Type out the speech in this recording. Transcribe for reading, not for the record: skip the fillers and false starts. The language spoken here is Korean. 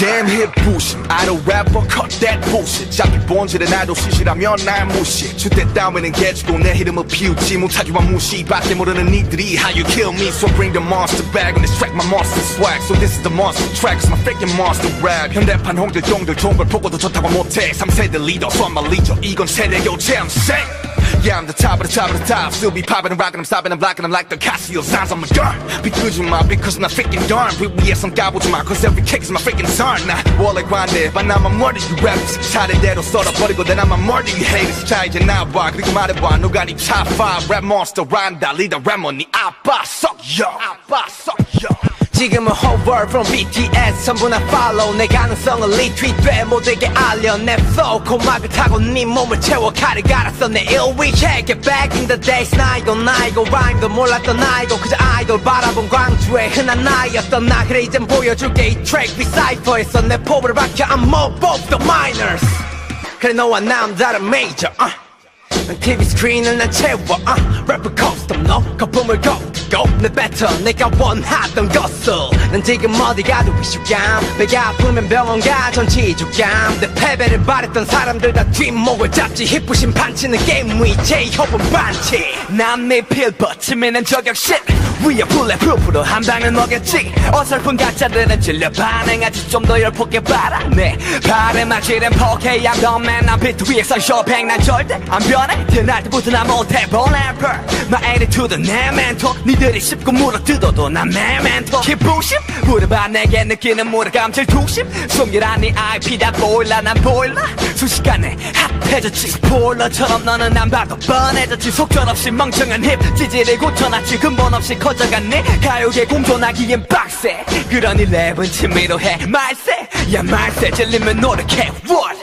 Damn hip bullshit idol rapper cut that bullshit 자기 본질은 아이돌 시시라면 날 무시 주대 따위는 개주고 내 이름을 피우지 못하지만 무시밖에 모르는 니들이 How you kill me so bring the monster back on this track my monster swag So this is the monster track it's my freaking monster rap 현대판 홍들동들 좋은 걸 보고도 좋다고 못해 3세대 리더 소환마 리더 이건 세대 교체 I'm sick Yeah, I'm the top of the top of the top Still be popping and rocking, I'm stopping and blocking I'm like the Casio signs on my gun 비끄지마 because I'm not freaking darn 위에선 까보지마 cause every kick is my freaking turn 나 원래 관대 but 나만 murder you rappers 차례대로 썰어버리고 then I'ma murder you haters 자 이제 나와 그리고 말해봐 누가 네 top 5 rap monster 란다 리더 래머 네 아빠 썩여 아빠 썩여 지금은 whole world from BTS 전부 나 follow 내 가능성을 retweet 돼 모두에게 알려 내 flow 고막을 타고 네 몸을 채워 칼을 갈았어 내 일위 yeah get back in the days 나 이거 rhyme도 몰랐던 나 이거 그저 아이돌 바라본 광주의 흔한 나이였던 나 그래 이젠 보여줄게 이 트랙 리사이퍼에서 내 포부를 박혀 I'm more both the minors 그래 너와 난 다른 major TV 스크린을 난 채워 래퍼 커스텀 너 거품을 걷고 내 뱉어 내가 원하던 것을 난 지금 어디 가도 위축감 배가 아프면 병원 가 전치주감 내 패배를 바랬던 사람들 다 뒷목을 잡지 힙부심 판치는 게임 위 제이홉은 반치 난 네 필버 치매는 저격 shit 위에 블랙프루프로 한 방을 먹였지 어설픈 가짜들은 질려 반응하지 좀 더 열폭게 봐라 내 발에 맞지는 포케 I'm the man 난 비트 위에서 쇼팽 난 절대 안 변해 태어날 때부터 난 못해 born rapper My attitude 내 멘토 니들이 씹고 물어뜯어도 난 내 멘토 기부심 물어봐 내게 느끼는 무력감 질투심 숨기란 네 IP 다 보일라 난 보일라 순식간에 핫해졌지 스포일러처럼 너는 안 봐도 뻔해졌지 속절없이 멍청한 힙 찌질을 고쳐놨지 근본 없이 커져갔네 가요계 공존하기엔 빡세 그러니 랩은 취미로 해 말세 야 말세 질리면 노력해 what